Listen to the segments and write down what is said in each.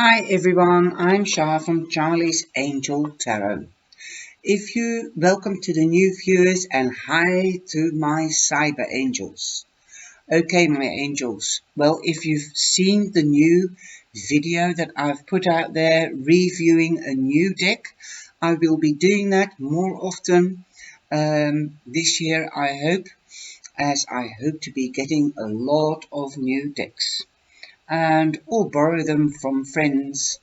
Hi everyone, I'm Shah from Charlie's Angel Tarot. Welcome to the new viewers and hi to my cyber angels. Okay, my angels. Well, if you've seen the new video that I've put out there reviewing a new deck, I will be doing that more often this year, I hope, as I hope to be getting a lot of new decks and or borrow them from friends,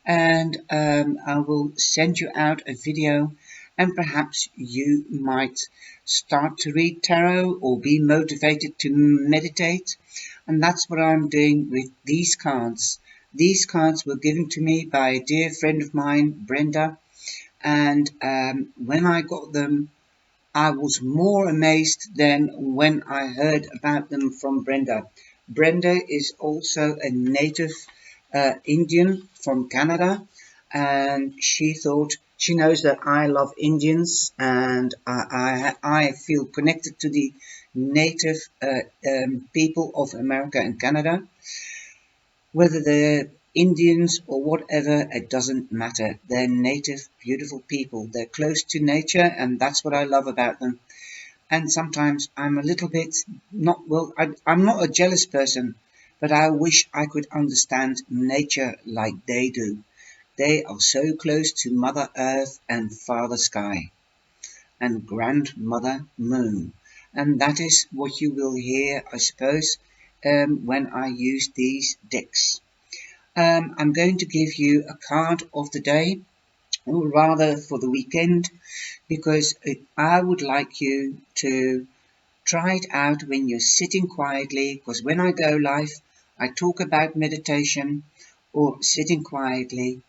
and I will send you out a video, and perhaps you might start to read tarot or be motivated to meditate. And that's what I'm doing with these cards. These cards were given to me by a dear friend of mine, Brenda, and when I got them, I was more amazed than when I heard about them from Brenda. Brenda is also a native Indian from Canada, and she knows that I love Indians, and I feel connected to the native people of America and Canada. Whether they're Indians or whatever, it doesn't matter. They're native, beautiful people. They're close to nature, and that's what I love about them. And sometimes I'm a little bit I'm not a jealous person, but I wish I could understand nature like they do. They are so close to Mother Earth and Father Sky and Grandmother Moon. And that is what you will hear, I suppose, when I use these decks. I'm going to give you a card of the day, or rather for the weekend, because I would like you to try it out when you're sitting quietly, because when I go live, I talk about meditation or sitting quietly,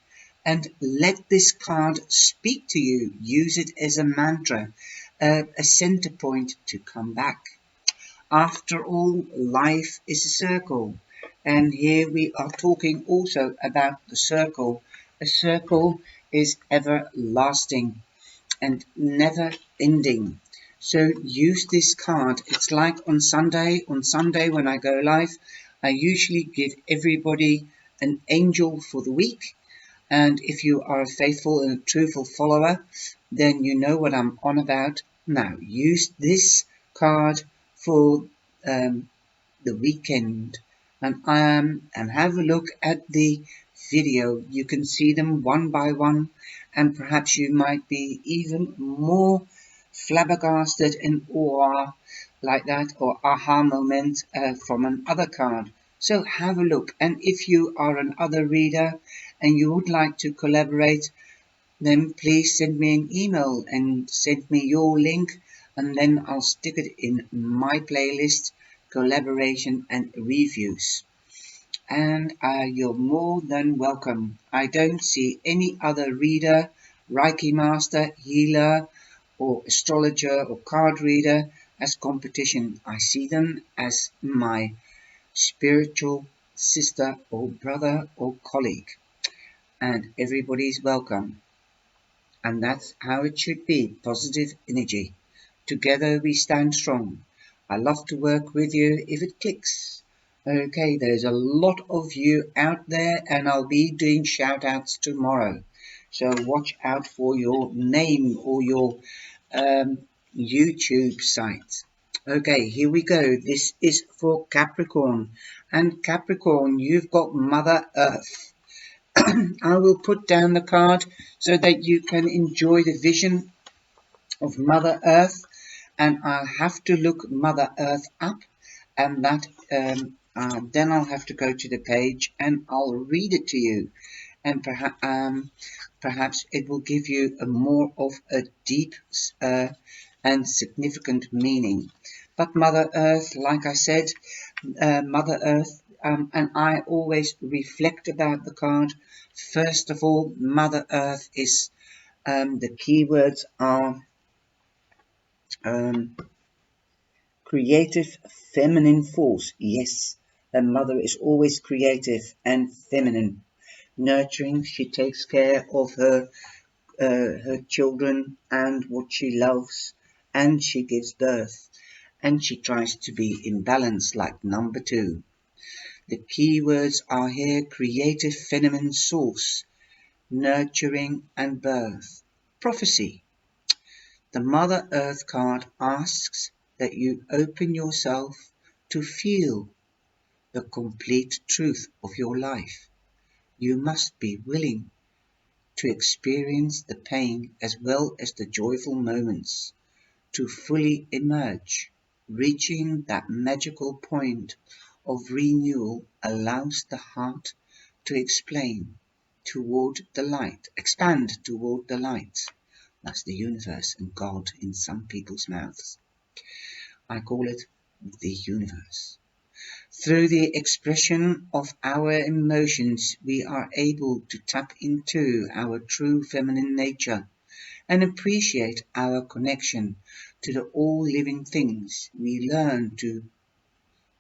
and let this card speak to you. Use it as a mantra, a center point to come back. After all, life is a circle, and here we are talking also about the circle. A circle is everlasting and never ending. So use this card. It's like on Sunday when I go live, I usually give everybody an angel for the week. And if you are a faithful and a truthful follower, then you know what I'm on about. Now, use this card for the weekend, and have a look at the video. You can see them one by one, and perhaps you might be even more flabbergasted in awe like that, or aha moment from another card. So have a look, and if you are an other reader and you would like to collaborate, then please send me an email and send me your link, and then I'll stick it in my playlist, collaboration and reviews. And you're more than welcome. I don't see any other reader, Reiki master, healer, or astrologer or card reader as competition. I see them as my spiritual sister or brother or colleague, and everybody's welcome. And that's how it should be. Positive energy. Together we stand strong. I love to work with you if it clicks. Okay, there's a lot of you out there, and I'll be doing shout outs tomorrow. So watch out for your name or your YouTube site. Okay, here we go. This is for Capricorn. And Capricorn, you've got Mother Earth. I will put down the card so that you can enjoy the vision of Mother Earth, and I'll have to look Mother Earth up, and that then I'll have to go to the page and I'll read it to you, and perhaps it will give you a more of a deep and significant meaning. But Mother Earth, like I said, Mother Earth, and I always reflect about the card. First of all, Mother Earth is the keywords are creative feminine force. Yes, a mother is always creative and feminine, nurturing. She takes care of her children and what she loves, and she gives birth, and she tries to be in balance like number two. The keywords are here: creative feminine source, nurturing and birth, prophecy. The Mother Earth card asks that you open yourself to feel the complete truth of your life. You must be willing to experience the pain as well as the joyful moments, to fully emerge. Reaching that magical point of renewal allows the heart to expand toward the light. That's the universe and God in some people's mouths. I call it the universe. Through the expression of our emotions, we are able to tap into our true feminine nature and appreciate our connection to the all living things. We learn to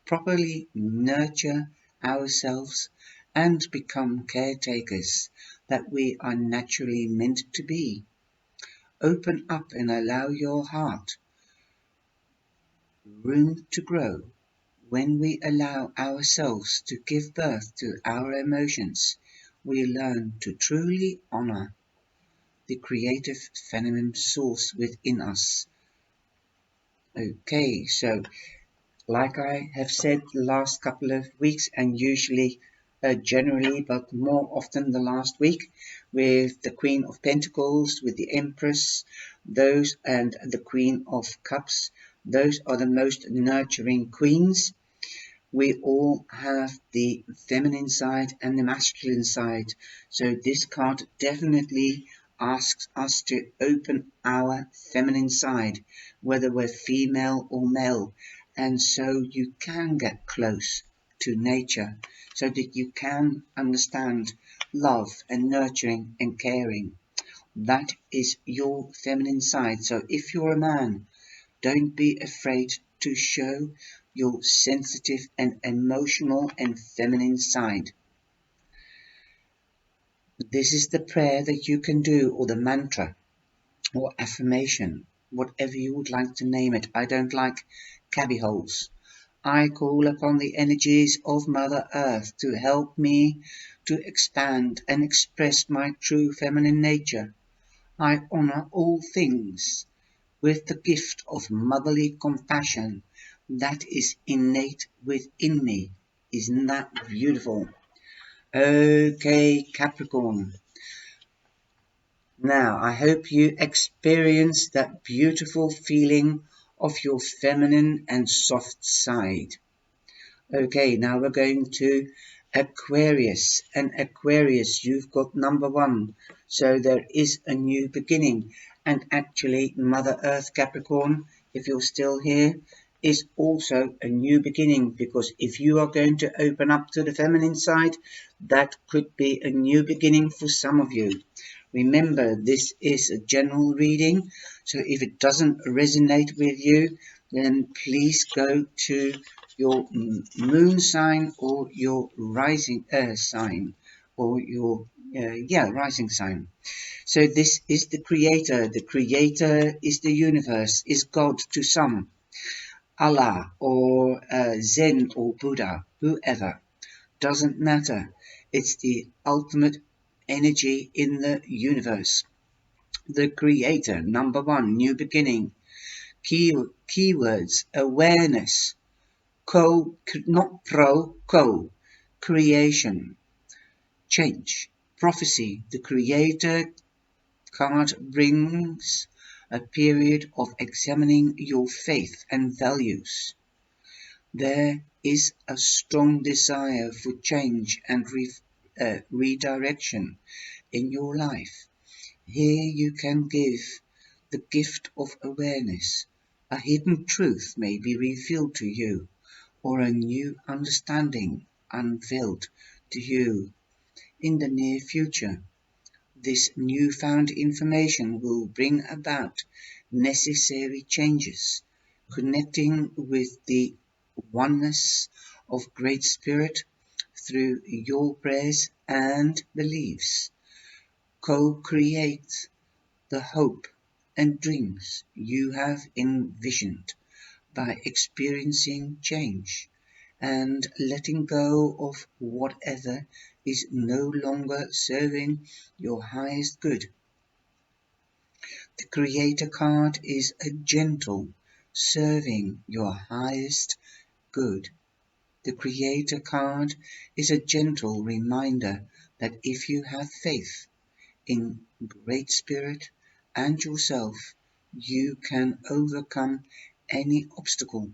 properly nurture ourselves and become caretakers that we are naturally meant to be. Open up and allow your heart room to grow. When we allow ourselves to give birth to our emotions, we learn to truly honor the creative feminine source within us. Okay, so like I have said the last couple of weeks, and usually generally, but more often the last week, with the Queen of Pentacles, with the Empress, those, and the Queen of Cups, those are the most nurturing queens. We all have the feminine side and the masculine side, so this card definitely asks us to open our feminine side, whether we're female or male, and so you can get close to nature, so that you can understand love and nurturing and caring. That is your feminine side. So if you're a man, don't be afraid to show your sensitive and emotional and feminine side. This is the prayer that you can do, or the mantra, or affirmation, whatever you would like to name it. I don't like cubby holes. I call upon the energies of Mother Earth to help me to expand and express my true feminine nature. I honor all things with the gift of motherly compassion that is innate within me. Isn't that beautiful? Okay, Capricorn. Now, I hope you experience that beautiful feeling of your feminine and soft side. Okay, now we're going to Aquarius. And Aquarius, you've got number 1. So there is a new beginning. And actually, Mother Earth Capricorn, if you're still here, is also a new beginning. Because if you are going to open up to the feminine side, that could be a new beginning for some of you. Remember, this is a general reading. So if it doesn't resonate with you, then please go to your moon sign or your rising sign, or your rising sign. So this is the creator. The creator is the universe, is God to some, Allah or Zen or Buddha, whoever, doesn't matter. It's the ultimate energy in the universe. The creator, number 1, new beginning. Keywords: awareness, creation, change, prophecy. The creator card brings a period of examining your faith and values. There is a strong desire for change and redirection in your life. Here you can give the gift of awareness. A hidden truth may be revealed to you, or a new understanding unveiled to you in the near future. This newfound information will bring about necessary changes, connecting with the oneness of Great Spirit through your prayers and beliefs. Co-create the hope and dreams you have envisioned by experiencing change and letting go of whatever is no longer serving your highest good. The Creator card is a gentle, serving your highest good. The Creator card is a gentle reminder that if you have faith in Great Spirit and yourself, you can overcome any obstacle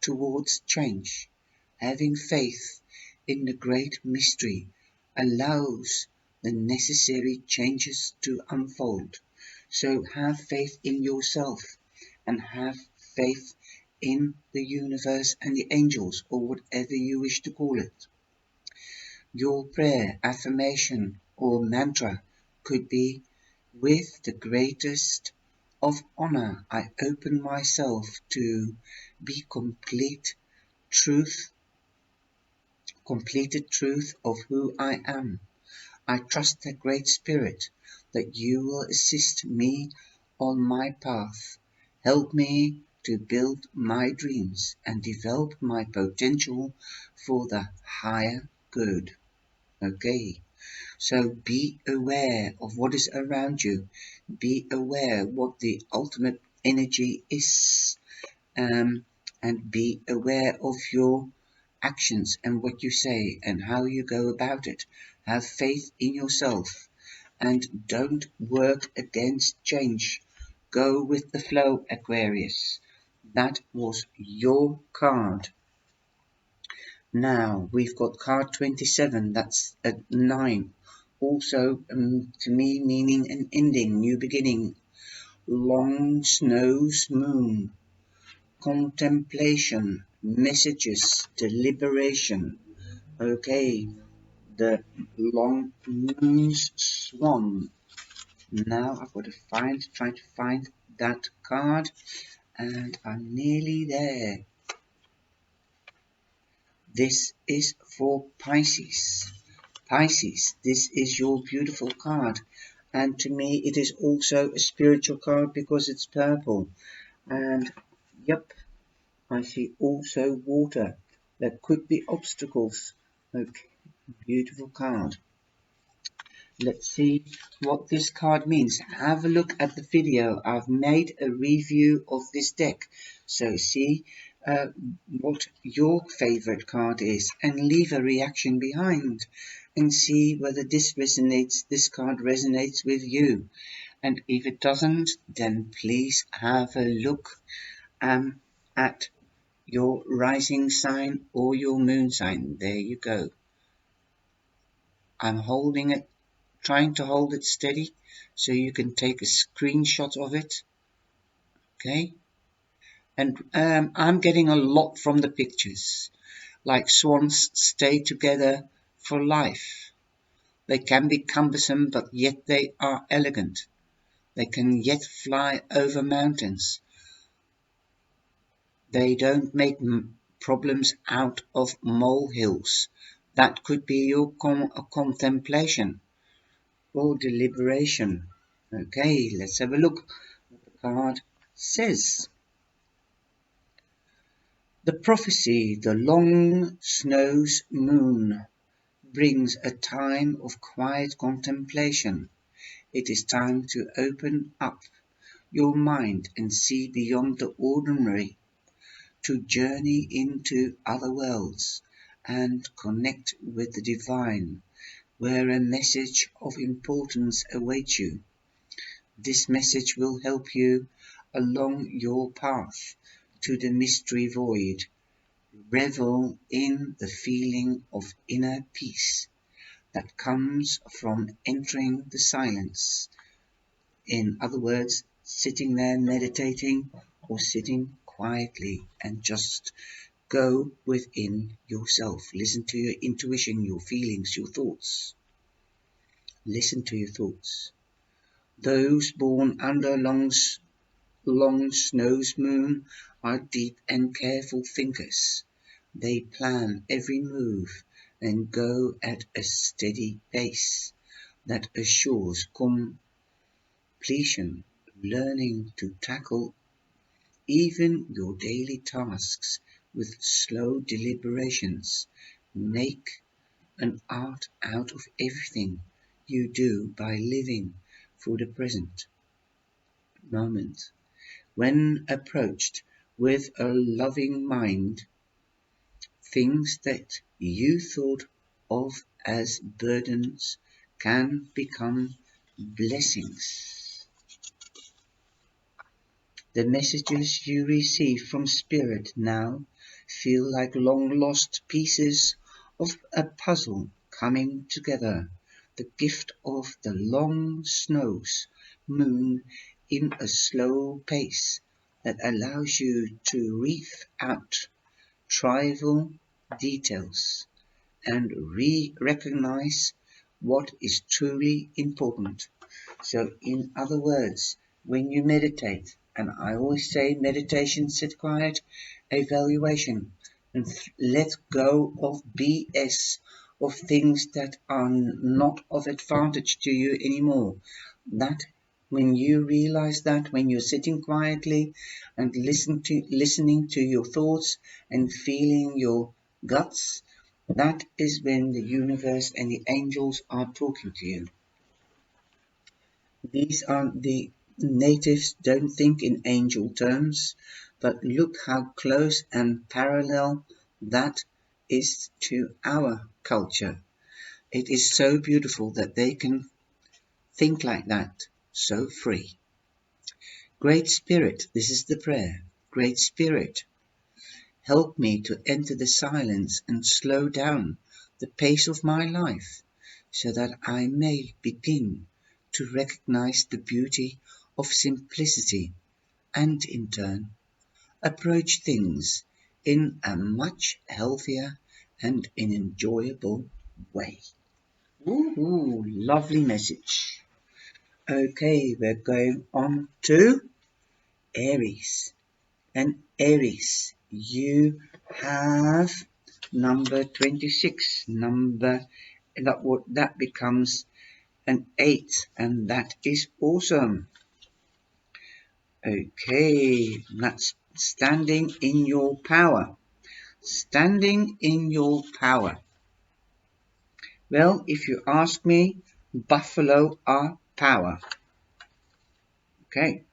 towards change. Having faith in the great mystery allows the necessary changes to unfold. So have faith in yourself and have faith in the universe and the angels, or whatever you wish to call it. Your prayer, affirmation, or mantra could be, with the greatest of honor, I open myself to be completed truth of who I am. I trust the Great Spirit that you will assist me on my path. Help me to build my dreams and develop my potential for the higher good. Okay, so be aware of what is around you. Be aware what the ultimate energy is, and be aware of your actions and what you say and how you go about it. Have faith in yourself and don't work against change. Go with the flow, Aquarius. That was your card. Now we've got card 27, that's a 9. Also, to me, meaning an ending, new beginning. Long snow's moon. Contemplation, messages, deliberation. Okay, the long moon's swan. Now I've got to try to find that card, and I'm nearly there. This is for Pisces. Pisces, this is your beautiful card, and to me it is also a spiritual card because it's purple. And yep, I see also water. There could be obstacles. Okay, beautiful card. Let's see what this card means. Have a look at the video. I've made a review of this deck. So see what your favorite card is and leave a reaction behind and see whether this card resonates with you. And if it doesn't, then please have a look at your rising sign or your moon sign. There you go. I'm holding it, trying to hold it steady so you can take a screenshot of it. Okay, and I'm getting a lot from the pictures, like swans stay together for life. They can be cumbersome, but yet they are elegant. They can yet fly over mountains. They don't make problems out of molehills. That could be your contemplation or deliberation. Okay, let's have a look what the card says. The prophecy, the long snow's moon, brings a time of quiet contemplation. It is time to open up your mind and see beyond the ordinary, to journey into other worlds and connect with the divine, where a message of importance awaits you. This message will help you along your path to the mystery void. Revel in the feeling of inner peace that comes from entering the silence. In other words, sitting there meditating or sitting quietly and just go within yourself. Listen to your intuition, your feelings, your thoughts. Listen to your thoughts. Those born under long snow's moon are deep and careful thinkers. They plan every move and go at a steady pace that assures completion, learning to tackle even your daily tasks with slow deliberations. Make an art out of everything you do by living for the present moment. When approached with a loving mind, things that you thought of as burdens can become blessings. The messages you receive from Spirit now feel like long-lost pieces of a puzzle coming together. The gift of the long snows moon in a slow pace that allows you to wreath out trivial details and recognize what is truly important. So in other words, when you meditate, and I always say meditation, sit quiet, evaluation, and let go of BS, of things that are not of advantage to you anymore. That when you realize that, when you're sitting quietly and listening to your thoughts and feeling your guts, that is when the universe and the angels are talking to you. These are the natives don't think in angel terms, but look how close and parallel that is to our culture. It is so beautiful that they can think like that, so free. Great Spirit, this is the prayer. Great Spirit, help me to enter the silence and slow down the pace of my life, so that I may begin to recognize the beauty of simplicity and, in turn, approach things in a much healthier and an enjoyable way. Ooh, lovely message. Okay, we're going on to Aries. And Aries, you have number 26. That becomes an 8, and that is awesome. Okay, that's standing in your power. Standing in your power. Well, if you ask me, buffalo are power. Okay.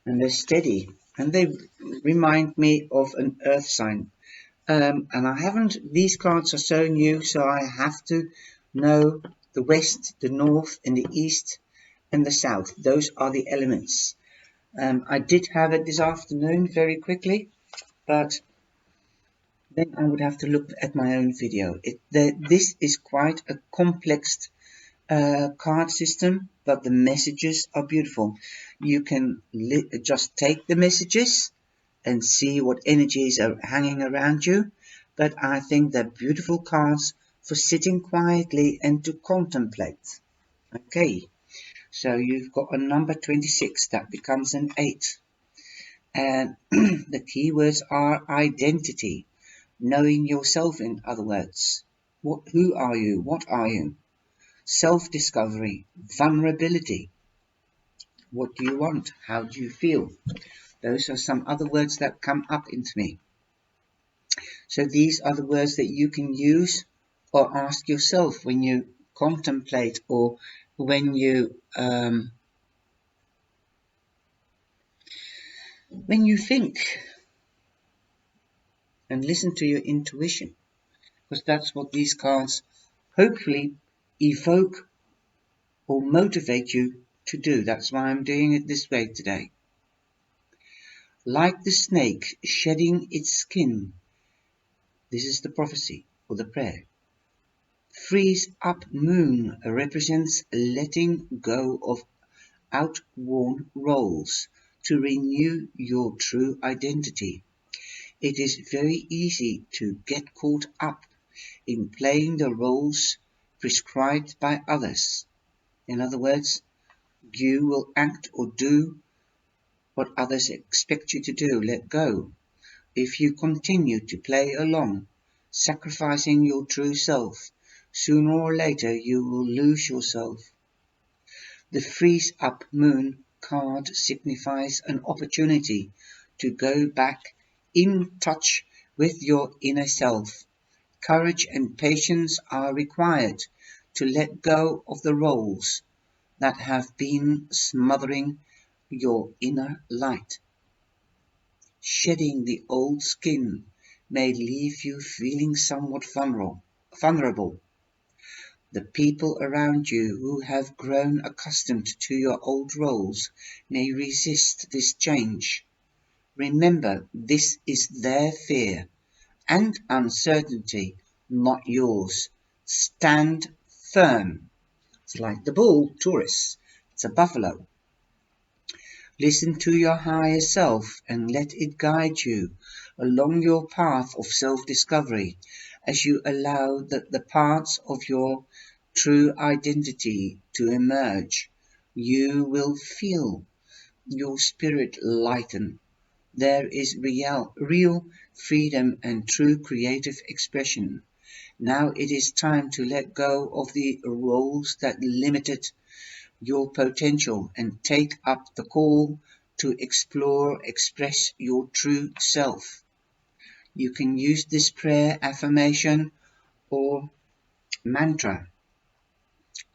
And they're steady. And they remind me of an earth sign. And I haven't, these cards are so new, so I have to know the west, the north, and the east, and the south. Those are the elements. I did have it this afternoon very quickly, but then I would have to look at my own video. This is quite a complex card system, but the messages are beautiful. You can just take the messages and see what energies are hanging around you, but I think they're beautiful cards for sitting quietly and to contemplate. Okay, so you've got a number 26, that becomes an 8, and the keywords are identity, knowing yourself, in other words. Who are you? What are you? Self-discovery, vulnerability. What do you want? How do you feel? Those are some other words that come up into me. So these are the words that you can use or ask yourself when you contemplate, or when you think and listen to your intuition, because that's what these cards hopefully evoke or motivate you to do. That's why I'm doing it this way today. Like the snake shedding its skin, this is the prophecy or the prayer. Freeze up moon represents letting go of outworn roles to renew your true identity. It is very easy to get caught up in playing the roles prescribed by others. In other words, you will act or do what others expect you to do. Let go. If you continue to play along, sacrificing your true self, sooner or later you will lose yourself. The freeze up moon card signifies an opportunity to go back in touch with your inner self. Courage and patience are required to let go of the roles that have been smothering your inner light. Shedding the old skin may leave you feeling somewhat vulnerable. The people around you who have grown accustomed to your old roles may resist this change. Remember, this is their fear and uncertainty, not yours. Stand firm. It's like the bull, Taurus. It's a buffalo. Listen to your higher self and let it guide you along your path of self-discovery as you allow the parts of your true identity to emerge. You will feel your spirit lighten. There is real freedom and true creative expression. Now it is time to let go of the roles that limited your potential and take up the call to express your true self. You can use this prayer, affirmation, or mantra.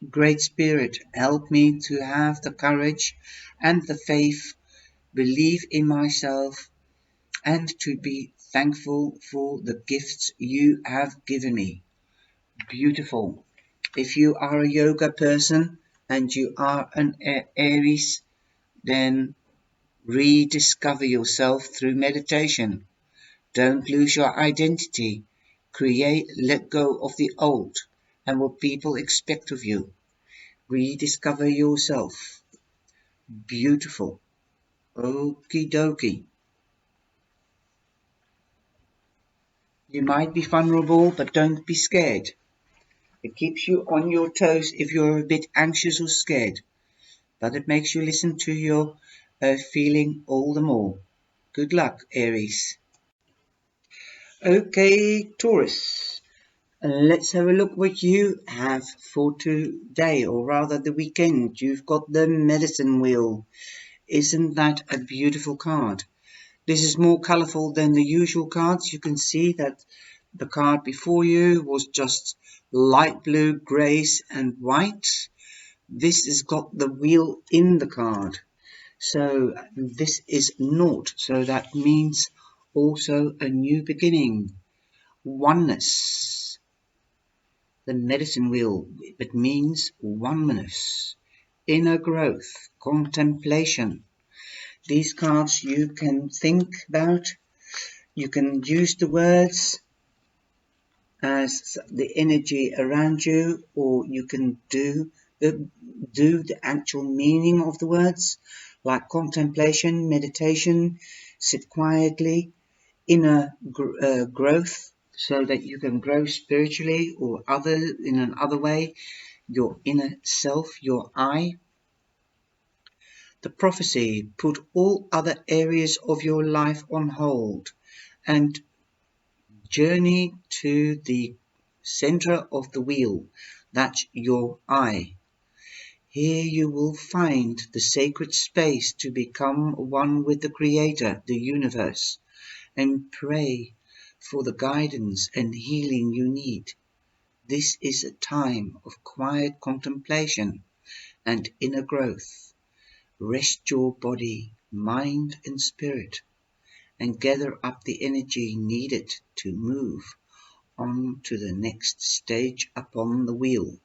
Great Spirit, help me to have the courage and the faith, believe in myself, and to be thankful for the gifts you have given me. Beautiful. If you are a yoga person and you are an Aries, then rediscover yourself through meditation. Don't lose your identity. Let go of the old and what people expect of you. Rediscover yourself. Beautiful. Okie dokie. You might be vulnerable, but don't be scared. It keeps you on your toes if you're a bit anxious or scared, but it makes you listen to your feeling all the more. Good luck, Aries. Okay, Taurus. Let's have a look what you have for today, or rather the weekend. You've got the medicine wheel. Isn't that a beautiful card? This is more colorful than the usual cards. You can see that the card before you was just light blue, grays and white. This has got the wheel in the card. So this is naught. So that means also a new beginning. Oneness. The medicine wheel, it means oneness. Inner growth. Contemplation. These cards you can think about. You can use the words as the energy around you, or you can do the actual meaning of the words, like contemplation, meditation, sit quietly, inner growth, so that you can grow spiritually or in another way, your inner self, your I. The prophecy: put all other areas of your life on hold and journey to the center of the wheel, that's your I. Here you will find the sacred space to become one with the Creator, the universe, and pray for the guidance and healing you need. This is a time of quiet contemplation and inner growth. Rest your body, mind, and spirit, and gather up the energy needed to move on to the next stage upon the wheel,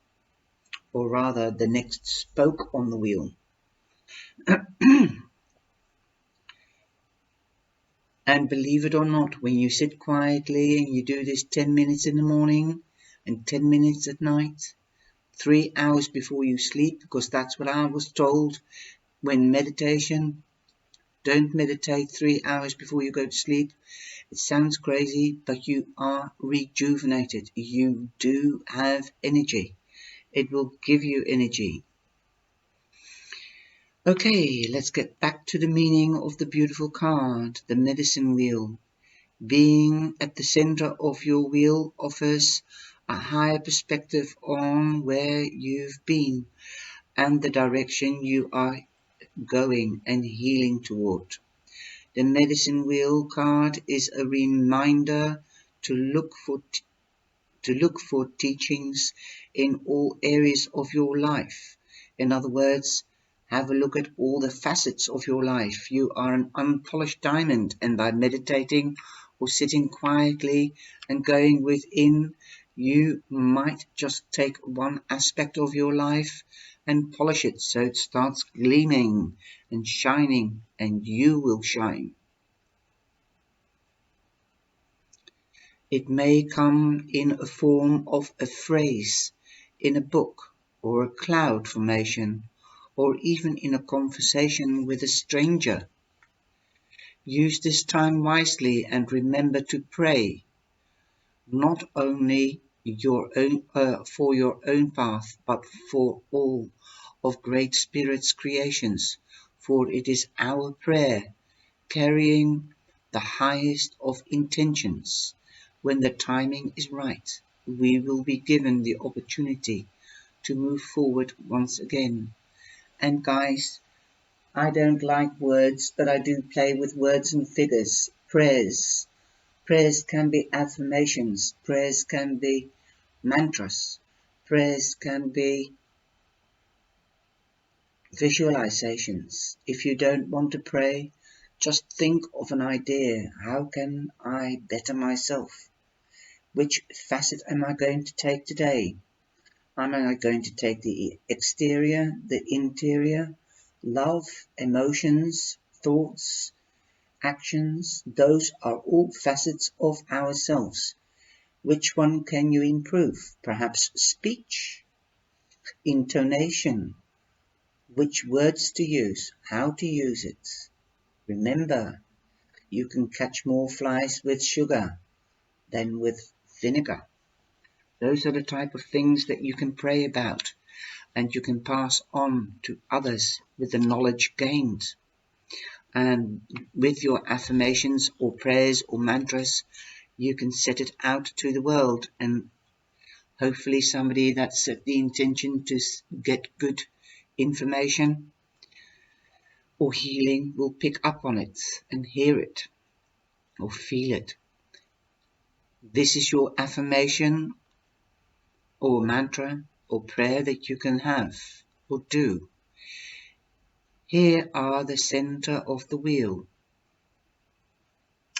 or rather the next spoke on the wheel. And believe it or not, when you sit quietly and you do this 10 minutes in the morning and 10 minutes at night, 3 hours before you sleep, because that's what I was told when meditation, don't meditate 3 hours before you go to sleep. It sounds crazy, but you are rejuvenated. You do have energy. It will give you energy. Okay, let's get back to the meaning of the beautiful card, the medicine wheel. Being at the center of your wheel offers a higher perspective on where you've been and the direction you are going and healing toward. The medicine wheel card is a reminder to look for teachings in all areas of your life. In other words, have a look at all the facets of your life. You are an unpolished diamond, and by meditating or sitting quietly and going within, you might just take one aspect of your life and polish it so it starts gleaming and shining, and you will shine. It may come in a form of a phrase in a book, or a cloud formation, or even in a conversation with a stranger. Use this time wisely and remember to pray, not only for your own path, but for all of Great Spirit's creations, for it is our prayer carrying the highest of intentions. When the timing is right, we will be given the opportunity to move forward once again. And guys, I don't like words, but I do play with words and figures. Prayers. Prayers can be affirmations. Prayers can be mantras. Prayers can be visualizations. If you don't want to pray, just think of an idea. How can I better myself? Which facet am I going to take today? Am I going to take the exterior, the interior, love, emotions, thoughts, actions? Those are all facets of ourselves. Which one can you improve? Perhaps speech, intonation, which words to use, how to use it. Remember, you can catch more flies with sugar than with vinegar. Those are the type of things that you can pray about, and you can pass on to others with the knowledge gained. And with your affirmations or prayers or mantras, you can set it out to the world, and hopefully somebody that's set the intention to get good information or healing will pick up on it and hear it or feel it. This is your affirmation or mantra or prayer that you can have or do. Here are the center of the wheel.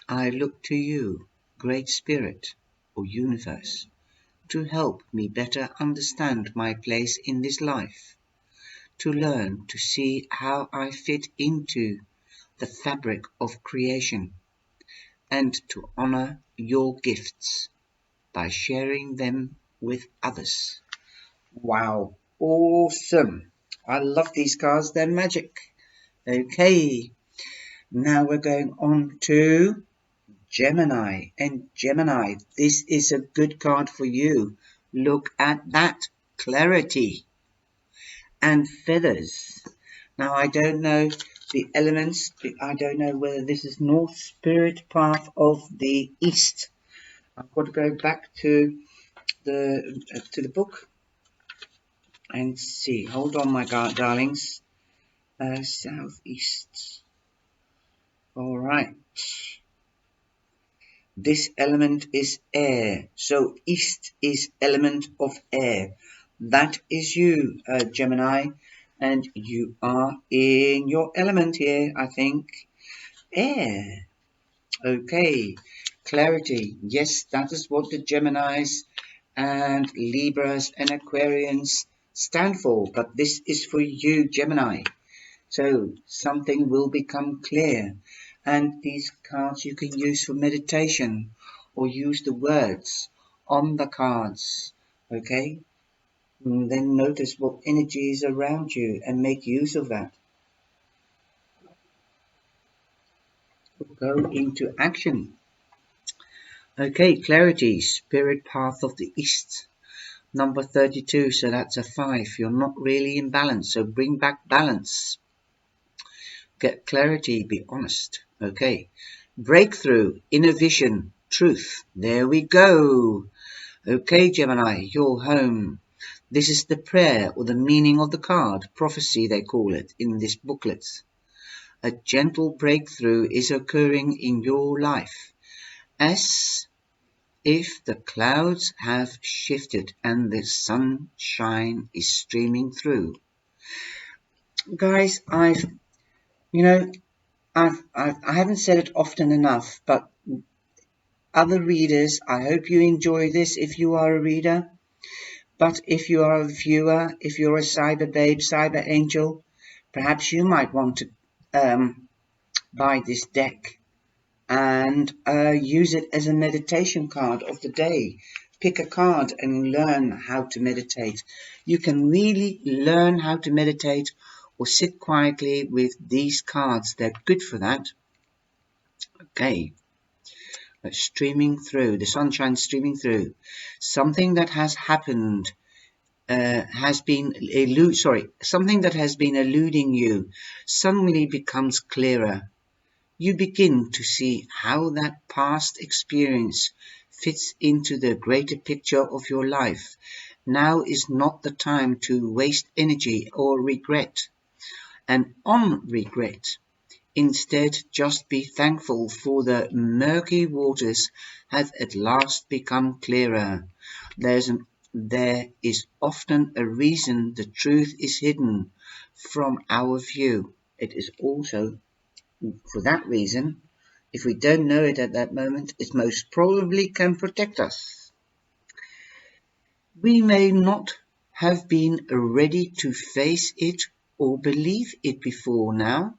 I look to you, Great Spirit or Universe, to help me better understand my place in this life, to learn to see how I fit into the fabric of creation, and to honor your gifts by sharing them with others. Wow, awesome. I love these cards, they're magic. Okay, now we're going on to Gemini. And Gemini, this is a good card for you. Look at that, clarity and feathers. Now I don't know the elements. I don't know whether this is North Spirit path of the East. I've got to go back to the book and see. Hold on, my darlings. Southeast. All right. This element is air, so East is element of air. That is you, Gemini, and you are in your element here, I think. Air. Okay. Clarity. Yes, that is what the Geminis and Libras and Aquarians stand for, but this is for you, Gemini. So something will become clear, and these cards you can use for meditation or use the words on the cards. Okay, and then notice what energy is around you and make use of that. Go into action. Okay, clarity, spirit path of the East. Number 32, so that's a 5. You're not really in balance, so bring back balance. Get clarity, be honest. Okay. Breakthrough, inner vision, truth. There we go. Okay, Gemini, you're home. This is the prayer or the meaning of the card, prophecy they call it in this booklet. A gentle breakthrough is occurring in your life, as if the clouds have shifted and the sunshine is streaming through. Guys, I haven't said it often enough, but other readers, I hope you enjoy this if you are a reader. But if you are a viewer, if you're a cyber babe, cyber angel, perhaps you might want to buy this deck and use it as a meditation card of the day. Pick a card and learn how to meditate. You can really learn how to meditate or sit quietly with these cards. They're good for that. Okay. Streaming through, the sunshine streaming through. Something that has happened something that has been eluding you suddenly becomes clearer. You begin to see how that past experience fits into the greater picture of your life. Now is not the time to waste energy or regret and on regret. Instead, just be thankful for the murky waters have at last become clearer. There is often a reason the truth is hidden from our view. It is also for that reason, if we don't know it at that moment, it most probably can protect us. We may not have been ready to face it or believe it before now.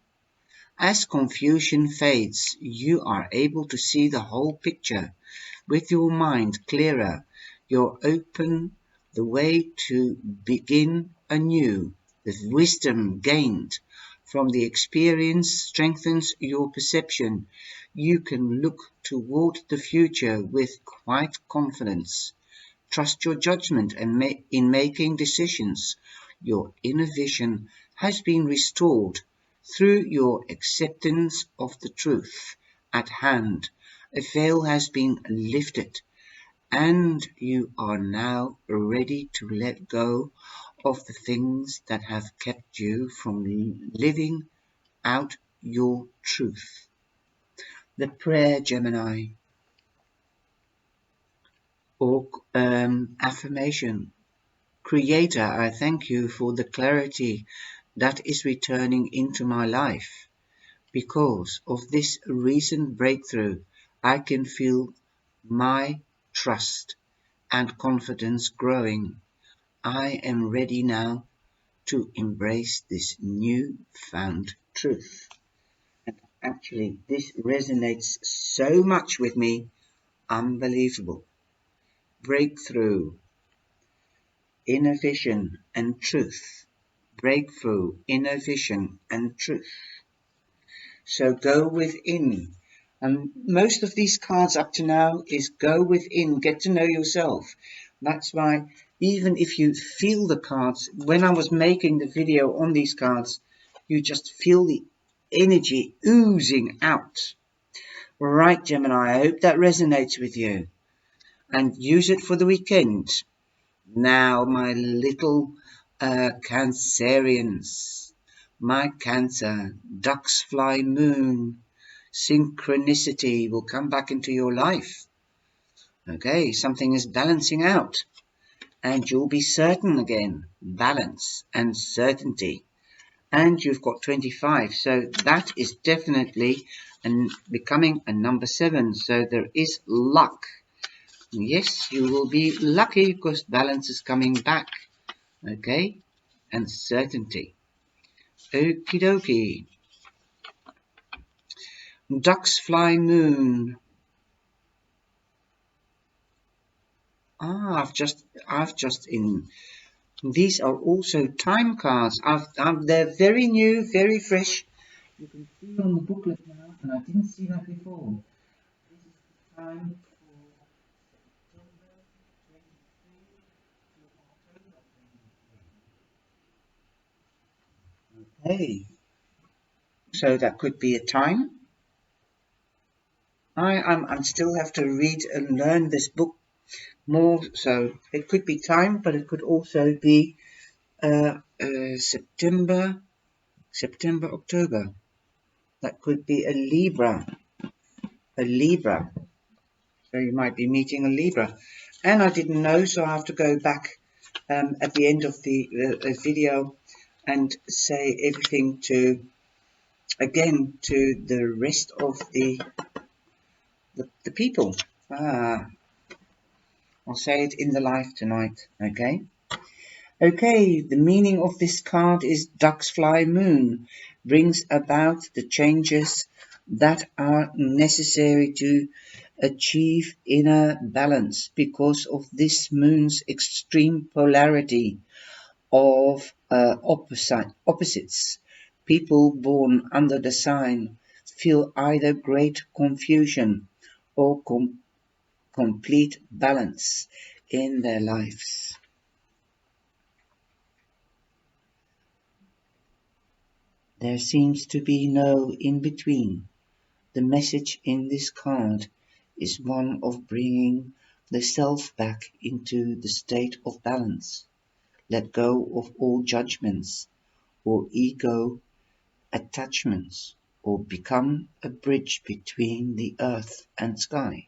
As confusion fades, you are able to see the whole picture with your mind clearer. You're open the way to begin anew. The wisdom gained from the experience strengthens your perception. You can look toward the future with quiet confidence. Trust your judgment and in making decisions. Your inner vision has been restored through your acceptance of the truth at hand. A veil has been lifted, and you are now ready to let go of the things that have kept you from living out your truth. The prayer, Gemini, or affirmation. Creator, I thank you for the clarity that is returning into my life. Because of this recent breakthrough, I can feel my trust and confidence growing. I am ready now to embrace this new-found truth. And actually, this resonates so much with me, unbelievable. Breakthrough, inner vision and truth. Breakthrough, inner vision and truth. So go within. And most of these cards up to now is go within, get to know yourself. That's why even if you feel the cards, when I was making the video on these cards, you just feel the energy oozing out. Right, Gemini, I hope that resonates with you. And use it for the weekend. Now, my little Cancerians, my Cancer, ducks fly moon, synchronicity will come back into your life. Okay, something is balancing out, and you'll be certain again. Balance and certainty. And you've got 25, so that is definitely becoming a number 7. So there is luck. Yes, you will be lucky because balance is coming back. Okay, and certainty. Okie dokie. Ducks fly moon. I've just in. These are also time cards. They're very new, very fresh. You can see on the booklet now, and I didn't see that before. This is the time for September 23 to October 23. Okay, so that could be a time. I still have to read and learn this book more so. It could be time, but it could also be September, October. That could be a Libra. A Libra. So you might be meeting a Libra. And I didn't know, so I have to go back at the end of the video and say everything to the rest of the people. I'll say it in the live tonight. Okay, the meaning of this card is Ducks Fly Moon brings about the changes that are necessary to achieve inner balance because of this moon's extreme polarity of opposites. People born under the sign feel either great confusion or complete balance in their lives. There seems to be no in-between. The message in this card is one of bringing the self back into the state of balance. Let go of all judgments or ego attachments, or become a bridge between the earth and sky.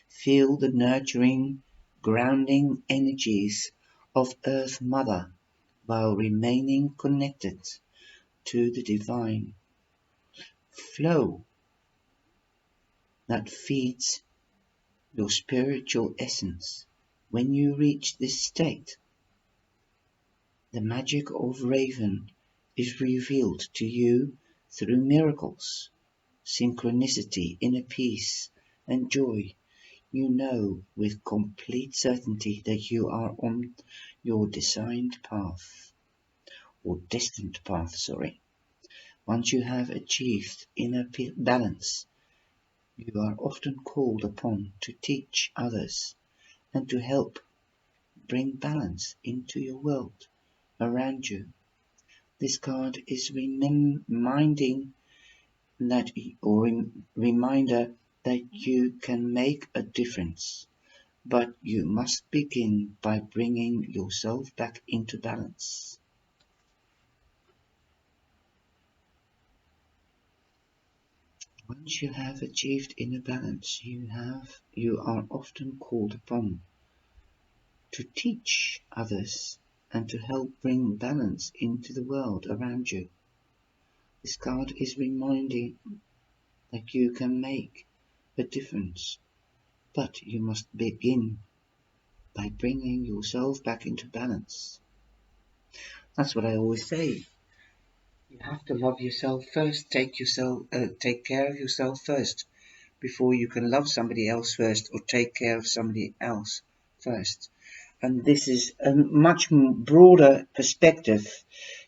Feel the nurturing, grounding energies of Earth Mother while remaining connected to the divine flow that feeds your spiritual essence. When you reach this state, the magic of Raven is revealed to you through miracles, synchronicity, inner peace, and joy. You know with complete certainty that you are on your designed path, or destined path, Once you have achieved inner balance, you are often called upon to teach others and to help bring balance into your world around you. This card is reminding that, or reminder that you can make a difference, but you must begin by bringing yourself back into balance. Once you have achieved inner balance, you are often called upon to teach others and to help bring balance into the world around you. This card is reminding that you can make a difference, but you must begin by bringing yourself back into balance. That's what I always say. You have to love yourself first. Take care of yourself first before you can love somebody else first, or take care of somebody else first. And this is a much broader perspective.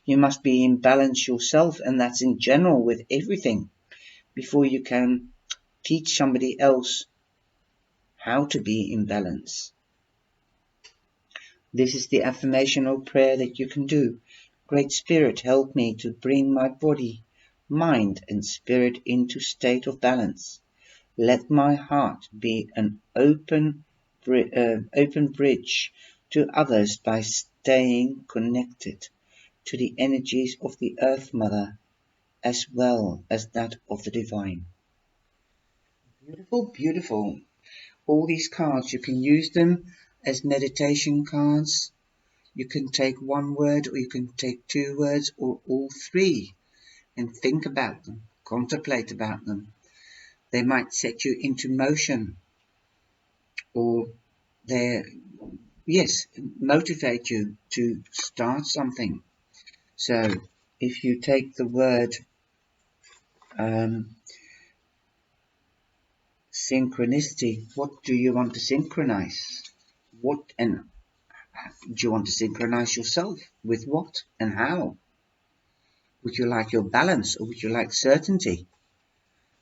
You must be in balance yourself, and that's in general with everything, before you can teach somebody else how to be in balance. This is the affirmational prayer that you can do. Great Spirit, help me to bring my body, mind, and spirit into state of balance. Let my heart be an open bridge to others by staying connected to the energies of the Earth Mother as well as that of the Divine. Beautiful, beautiful. All these cards, you can use them as meditation cards. You can take one word, or you can take two words, or all three, and think about them, contemplate about them. They might set you into motion, or motivate you to start something. So if you take the word synchronicity, what do you want to synchronize? And do you want to synchronize yourself with what and how? Would you like your balance, or would you like certainty?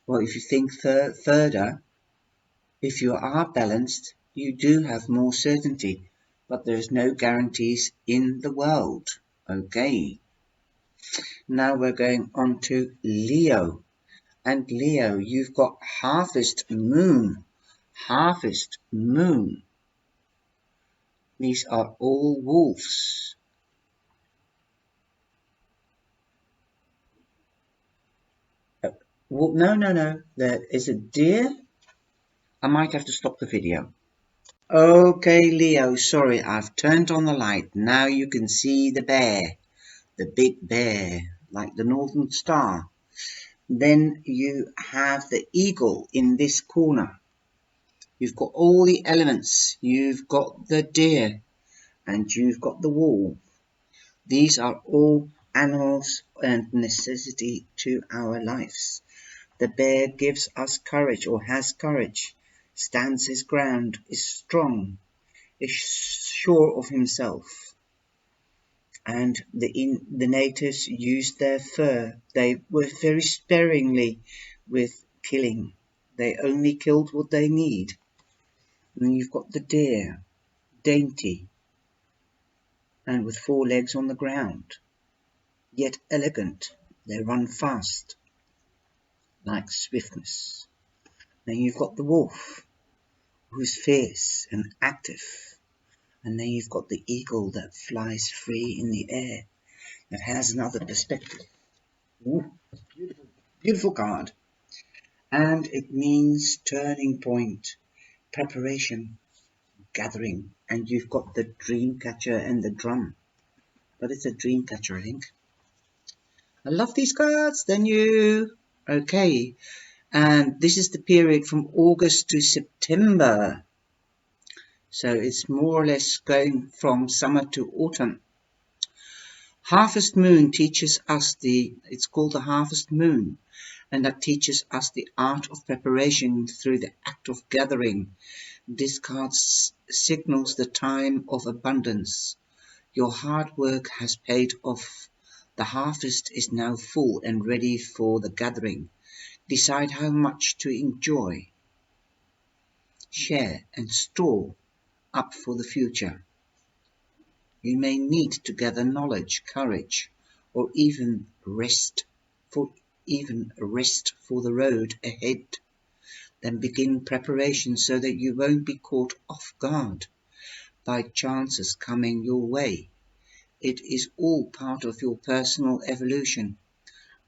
Well, if you think further, if you are balanced, you do have more certainty, but there's no guarantees in the world. Okay. Now we're going on to Leo. And Leo, you've got Harvest Moon. Harvest Moon. These are all wolves. No. There is a deer. I might have to stop the video. Okay, Leo, sorry, I've turned on the light. Now you can see the bear, the big bear, like the Northern Star. Then you have the eagle in this corner. You've got all the elements. You've got the deer and you've got the wolf. These are all animals and necessity to our lives. The bear gives us courage, or has courage, stands his ground, is strong, is sure of himself. And the natives used their fur. They were very sparingly with killing. They only killed what they need. And then you've got the deer, dainty, and with 4 legs on the ground, yet elegant. They run fast, like swiftness. Then you've got the wolf, who's fierce and active. And then you've got the eagle that flies free in the air, that has another perspective. Ooh, beautiful, beautiful card. And it means turning point, preparation, gathering. And you've got the dream catcher and the drum. But it's a dream catcher, I think. I love these cards, then you. Okay, and this is the period from August to September. So it's more or less going from summer to autumn. Harvest moon teaches us it's called the harvest moon, and that teaches us the art of preparation through the act of gathering. This card signals the time of abundance. Your hard work has paid off. The harvest is now full and ready for the gathering. Decide how much to enjoy, share and store up for the future. You may need to gather knowledge, courage, or even rest for the road ahead. Then begin preparation so that you won't be caught off guard by chances coming your way. It is all part of your personal evolution.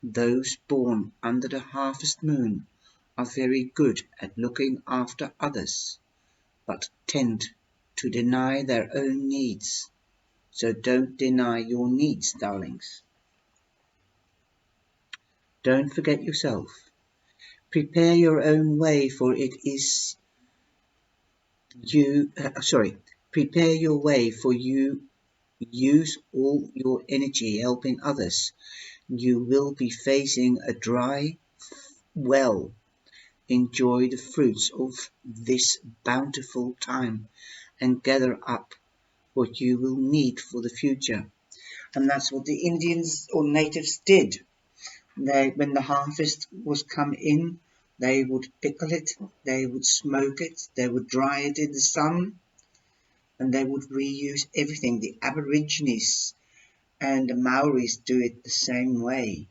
Those born under the harvest moon are very good at looking after others, but tend to deny their own needs. So don't deny your needs, darlings. Don't forget yourself. Prepare your own way, for it is prepare your way, for you use all your energy helping others. You will be facing a dry well. Enjoy the fruits of this bountiful time and gather up what you will need for the future. And that's what the Indians or natives did. When the harvest was come in, they would pickle it, they would smoke it, they would dry it in the sun, and they would reuse everything. The Aborigines and the Maoris do it the same way.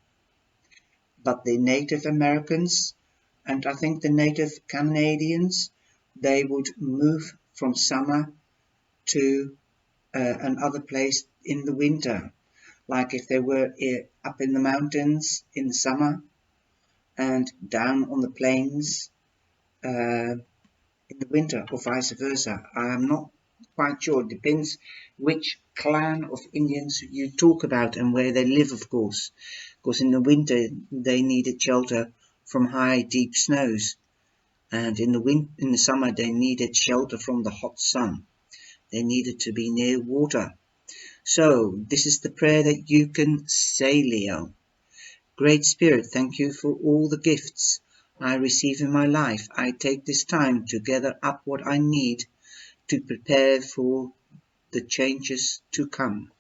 But the Native Americans, and I think the Native Canadians, they would move from summer to another place in the winter. Like if they were up in the mountains in the summer and down on the plains in the winter, or vice versa. I'm not quite sure. It depends which clan of Indians you talk about and where they live, of course. Because in the winter they needed shelter from high, deep snows, and in the summer they needed shelter from the hot sun. They needed to be near water. So this is the prayer that you can say, Leo. Great Spirit, thank you for all the gifts I receive in my life. I take this time to gather up what I need to prepare for the changes to come.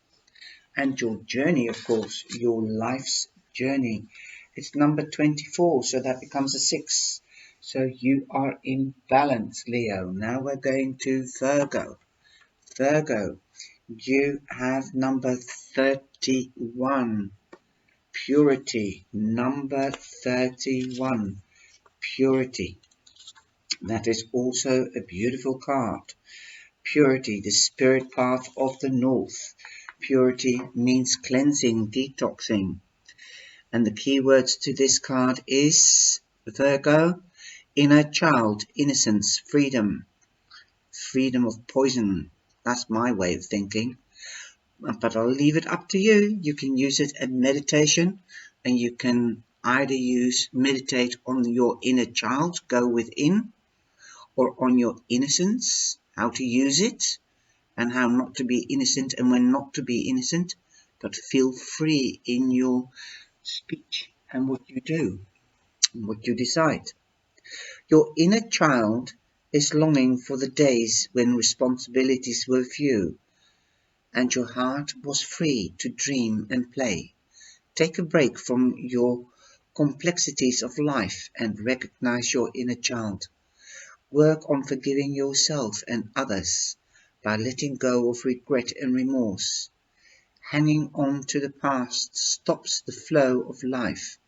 And your journey, of course, your life's journey. It's number 24, so that becomes a 6. So you are in balance, Leo. Now we're going to Virgo. Virgo, you have number 31. Purity, number 31, purity. That is also a beautiful card. Purity, the spirit path of the north. Purity means cleansing, detoxing. And the keywords to this card is Virgo, inner child, innocence, freedom, freedom of poison. That's my way of thinking. But I'll leave it up to you. You can use it in meditation, and you can either meditate on your inner child, go within, or on your innocence, how to use it, and how not to be innocent and when not to be innocent, but feel free in your speech and what you do, and what you decide. Your inner child is longing for the days when responsibilities were few and your heart was free to dream and play. Take a break from your complexities of life and recognize your inner child. Work on forgiving yourself and others by letting go of regret and remorse. Hanging on to the past stops the flow of life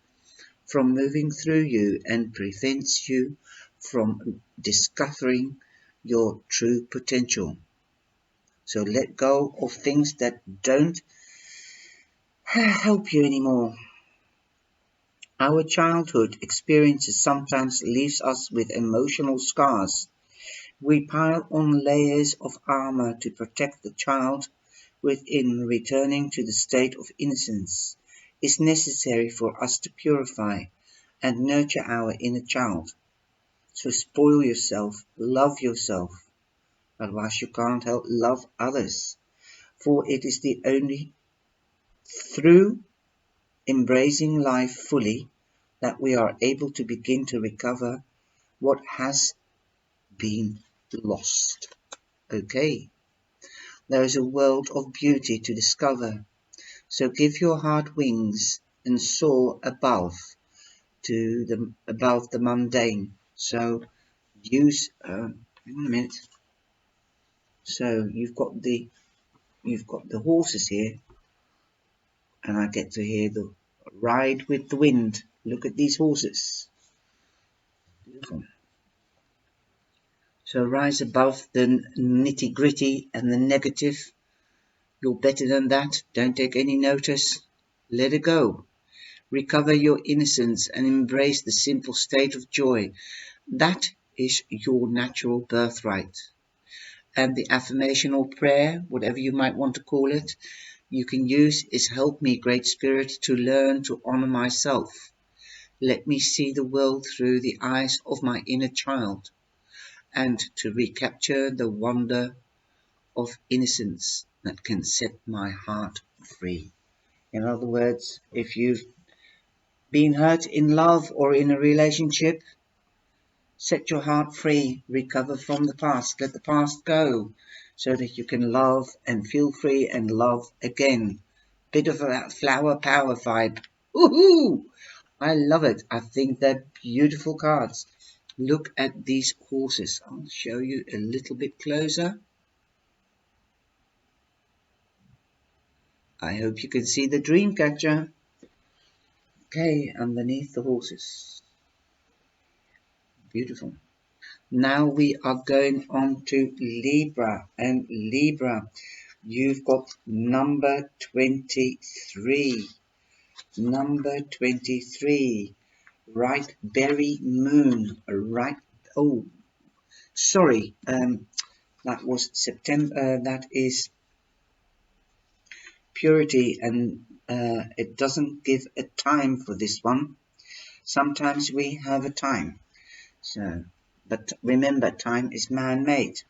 from moving through you and prevents you from discovering your true potential. So let go of things that don't help you anymore. Our childhood experiences sometimes leaves us with emotional scars. We pile on layers of armor to protect the child within. Returning to the state of innocence is necessary for us to purify and nurture our inner child. So spoil yourself, love yourself, otherwise you can't help love others. For it is the only through embracing life fully that we are able to begin to recover what has been lost. Okay, there is a world of beauty to discover, so give your heart wings and soar above the mundane. So use hang on a minute. So you've got the horses here, and I get to hear the ride with the wind. Look at these horses. Beautiful. So rise above the nitty gritty and the negative. You're better than that. Don't take any notice. Let it go. Recover your innocence and embrace the simple state of joy. That is your natural birthright. And the affirmation or prayer, whatever you might want to call it, you can use is help me, Great Spirit, to learn to honor myself. Let me see the world through the eyes of my inner child and to recapture the wonder of innocence that can set my heart free. In other words, if you've been hurt in love or in a relationship, set your heart free, recover from the past, let the past go, so that you can love and feel free and love again. Bit of that flower power vibe. Woohoo! I love it. I think they're beautiful cards. Look at these horses. I'll show you a little bit closer. I hope you can see the dream catcher. Okay, underneath the horses. Beautiful. Now we are going on to Libra. And Libra, you've got number 23. Number 23. Right berry moon. Right. Oh, sorry. That was September. That is purity, and it doesn't give a time for this one. Sometimes we have a time. So, but remember, time is man-made.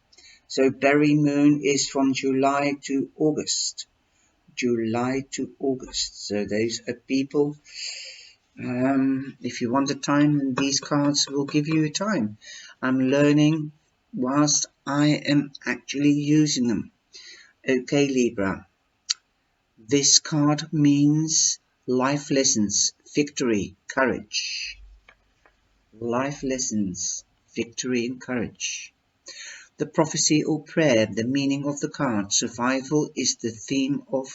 So berry moon is from July to August. July to August. So those are people. If you want a time, these cards will give you a time. I'm learning whilst I am actually using them. Okay, Libra. This card means life lessons, victory, courage. Life lessons, victory and courage. The prophecy or prayer, the meaning of the card. Survival is the theme of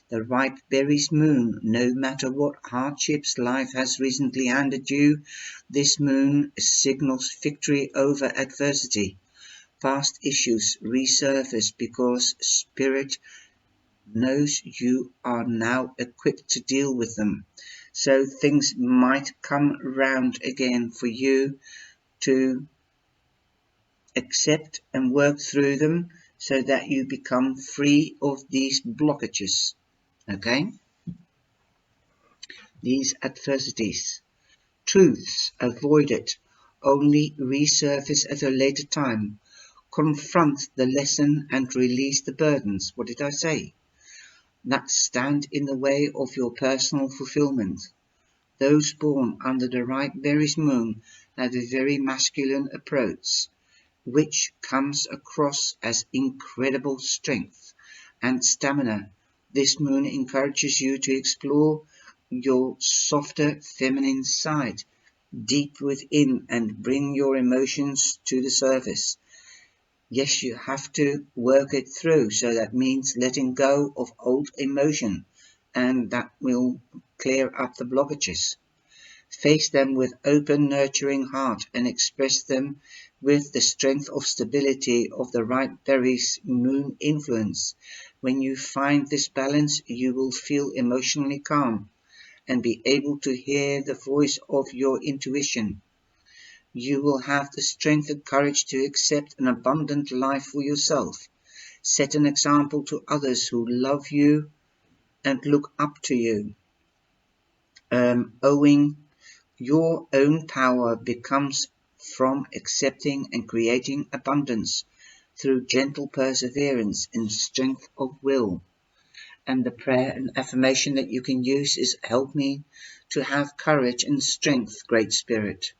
the ripe berries moon. No matter what hardships life has recently handed you, this moon signals victory over adversity. past issues resurface because Spirit knows you are now equipped to deal with them. So things might come around again for you to accept and work through them so that you become free of these blockages. Okay? These adversities. Truths avoided only resurface at a later time. Confront the lesson and release the burdens. What did I say? That stand in the way of your personal fulfillment. Those born under the right Aries moon have a very masculine approach, which comes across as incredible strength and stamina. This moon encourages you to explore your softer feminine side deep within and bring your emotions to the surface. Yes, you have to work it through, so that means letting go of old emotion, and that will clear up the blockages. Face them with open, nurturing heart and express them with the strength of stability of the right Aries moon influence. When you find this balance, you will feel emotionally calm and be able to hear the voice of your intuition. You will have the strength and courage to accept an abundant life for yourself. Set an example to others who love you and look up to you. Owing your own power becomes from accepting and creating abundance through gentle perseverance and strength of will. And the prayer and affirmation that you can use is, help me to have courage and strength, Great Spirit,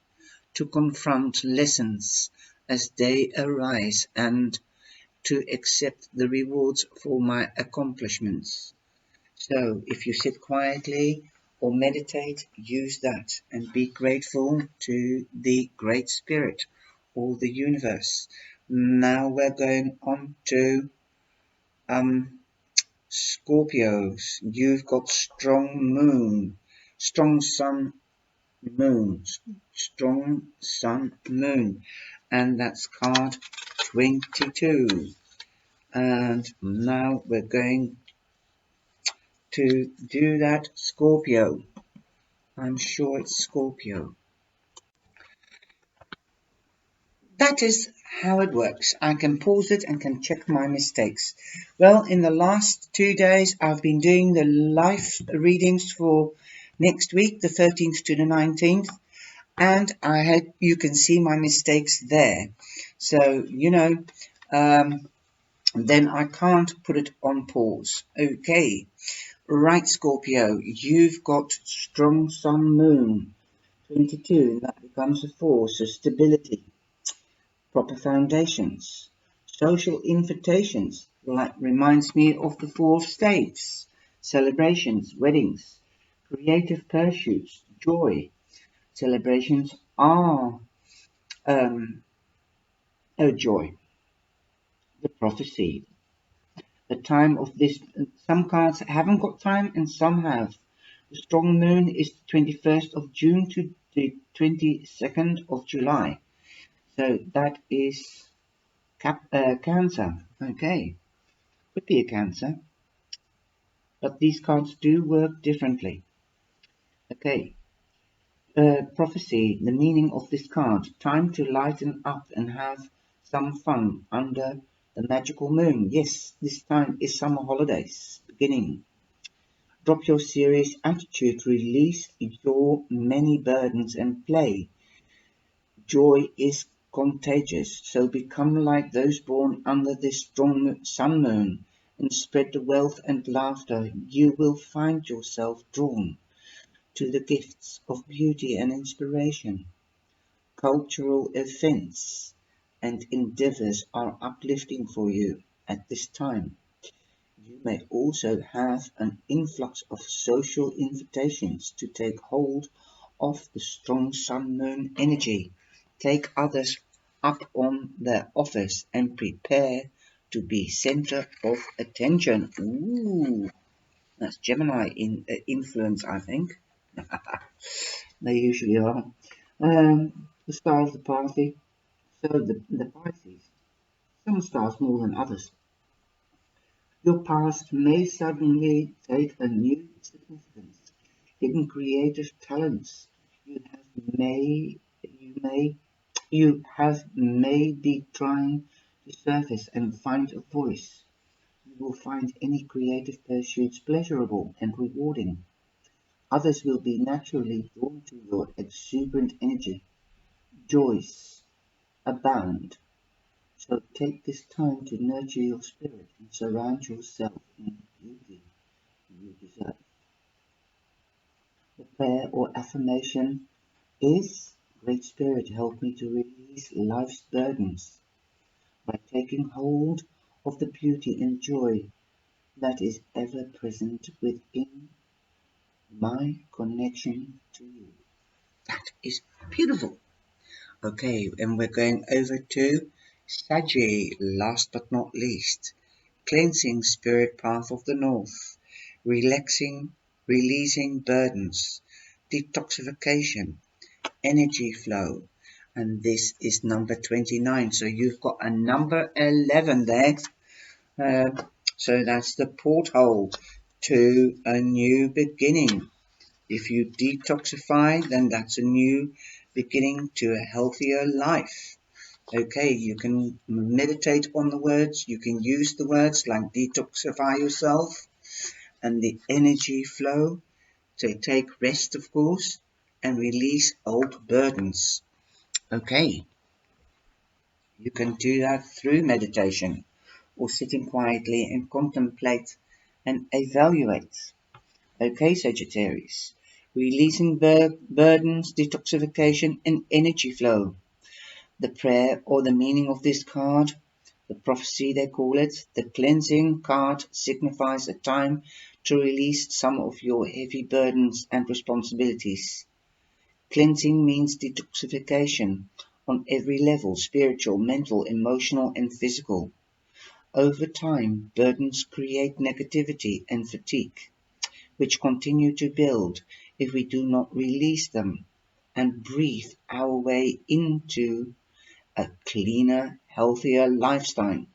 to confront lessons as they arise and to accept the rewards for my accomplishments. So if you sit quietly or meditate, use that and be grateful to the Great Spirit or the universe. Now we're going on to Scorpios. You've got strong moon, strong sun, moon, strong sun, moon, and that's card 22. And now we're going to do that Scorpio. I'm sure it's Scorpio. That is how it works. I can pause it and can check my mistakes. Well, in the last 2 days, I've been doing the live readings for next week, the 13th to the 19th. And you can see my mistakes there. So, then I can't put it on pause. Okay. Right, Scorpio, you've got strong sun moon 22, and that becomes a 4, so stability, proper foundations, social invitations, like reminds me of the 4 states, celebrations, weddings, creative pursuits, joy. Celebrations are a joy, the prophecy. The time of this, some cards haven't got time and some have. The strong moon is the 21st of June to the 22nd of July. So that is Cancer. Okay, could be a Cancer. But these cards do work differently. Okay, prophecy, the meaning of this card. Time to lighten up and have some fun under the magical moon. Yes, this time is summer holidays beginning. Drop your serious attitude, release your many burdens and play. Joy is contagious, so become like those born under this strong sun moon and spread the wealth and laughter. You will find yourself drawn to the gifts of beauty and inspiration. Cultural events and endeavors are uplifting for you at this time. You may also have an influx of social invitations to take hold of the strong sun moon energy. Take others up on their offers and prepare to be center of attention. Ooh, that's Gemini influence, I think. They usually are. The star of the party. So the Pisces. Some stars more than others. Your past may suddenly take a new significance. Hidden creative talents you may be trying to surface and find a voice. You will find any creative pursuits pleasurable and rewarding. Others will be naturally drawn to your exuberant energy. Joys abound. So take this time to nurture your spirit and surround yourself in the beauty you deserve. The prayer or affirmation is, Great Spirit, help me to release life's burdens by taking hold of the beauty and joy that is ever present within my connection to you. That is beautiful. Okay, and we're going over to Sagi, last but not least. Cleansing spirit path of the north. Relaxing, releasing burdens. Detoxification. Energy flow. And this is number 29. So you've got a number 11 there. So that's the porthole to a new beginning. If you detoxify, then that's a new beginning to a healthier life. Okay, you can meditate on the words, you can use the words like detoxify yourself and the energy flow to take rest, of course, and release old burdens. Okay, you can do that through meditation or sitting quietly and contemplate and evaluate. Okay, Sagittarius. Releasing burdens, detoxification, and energy flow. The prayer or the meaning of this card, the prophecy they call it, the cleansing card signifies a time to release some of your heavy burdens and responsibilities. Cleansing means detoxification on every level, spiritual, mental, emotional, and physical. Over time, burdens create negativity and fatigue, which continue to build if we do not release them and breathe our way into a cleaner, healthier lifestyle.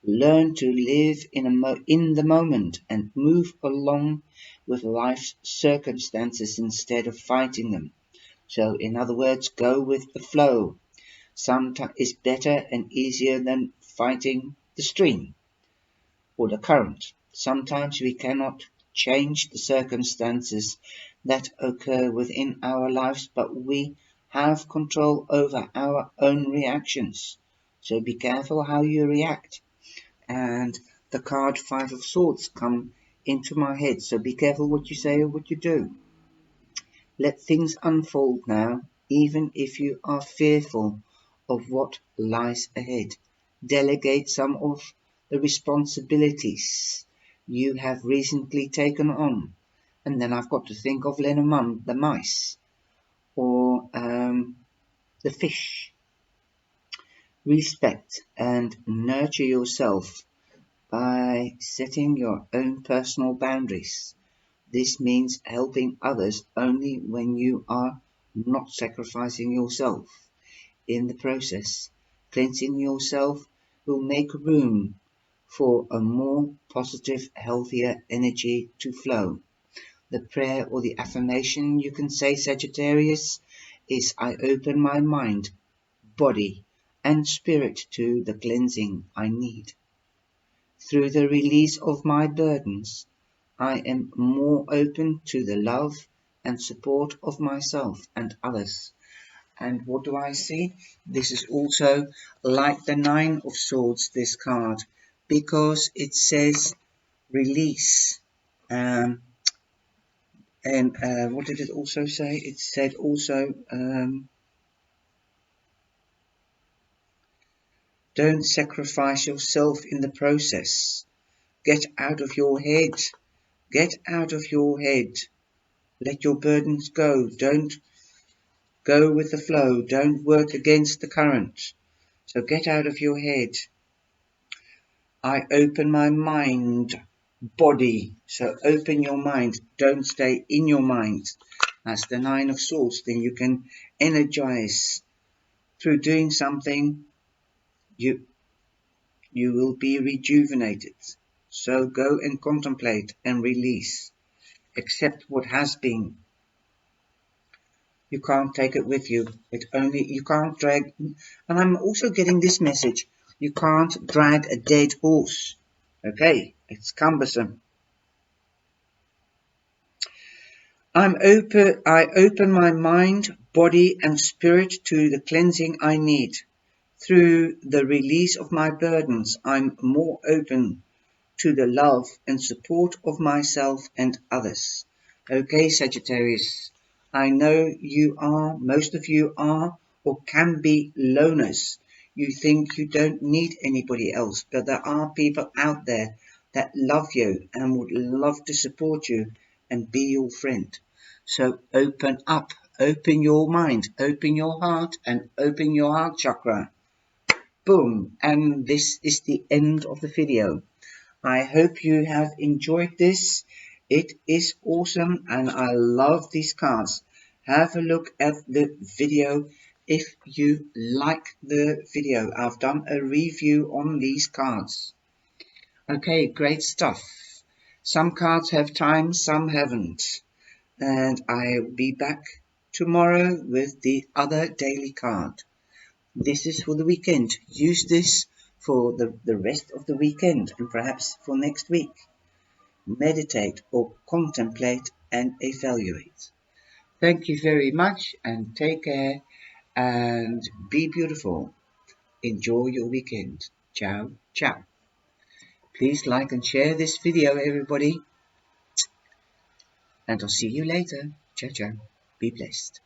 Learn to live in the moment and move along with life's circumstances instead of fighting them. So, in other words, go with the flow. Sometimes it's better and easier than fighting the stream or the current. Sometimes we cannot change the circumstances that occur within our lives, but we have control over our own reactions. So be careful how you react. And the card Five of Swords come into my head. So be careful what you say or what you do. Let things unfold now, even if you are fearful of what lies ahead. Delegate some of the responsibilities you have recently taken on. And then I've got to think of Lenormand, the mice, or the fish. Respect and nurture yourself by setting your own personal boundaries. This means helping others only when you are not sacrificing yourself. In the process, cleansing yourself will make room for a more positive, healthier energy to flow. The prayer or the affirmation you can say, Sagittarius, is I open my mind, body, and spirit to the cleansing I need. Through the release of my burdens, I am more open to the love and support of myself and others. And what do I see? This is also like the Nine of Swords, this card, because it says release. And what did it also say? It said also, don't sacrifice yourself in the process. Get out of your head. Get out of your head. Let your burdens go. Don't go with the flow. Don't work against the current. So get out of your head. I open my mind, body. So open your mind. Don't stay in your mind. That's the Nine of Swords. Then you can energize through doing something you will be rejuvenated. So go and contemplate and release. Accept what has been. You can't take it with you. You can't drag. And I'm also getting this message. You can't drag a dead horse. Okay, it's cumbersome. I open my mind, body and spirit to the cleansing I need. Through the release of my burdens, I'm more open to the love and support of myself and others. Okay, Sagittarius, I know most of you are or can be loners. You think you don't need anybody else, but there are people out there that love you and would love to support you and be your friend. So open up, open your mind, open your heart and open your heart chakra. Boom, and this is the end of the video. I hope you have enjoyed this. It is awesome and I love these cards. Have a look at the video if you like the video. I've done a review on these cards. Okay, great stuff. Some cards have time, some haven't. And I'll be back tomorrow with the other daily card. This is for the weekend. Use this for the rest of the weekend and perhaps for next week. Meditate or contemplate and evaluate. Thank you very much and take care and be beautiful. Enjoy your weekend. Ciao, ciao. Please like and share this video, everybody. And I'll see you later. Ciao, ciao. Be blessed.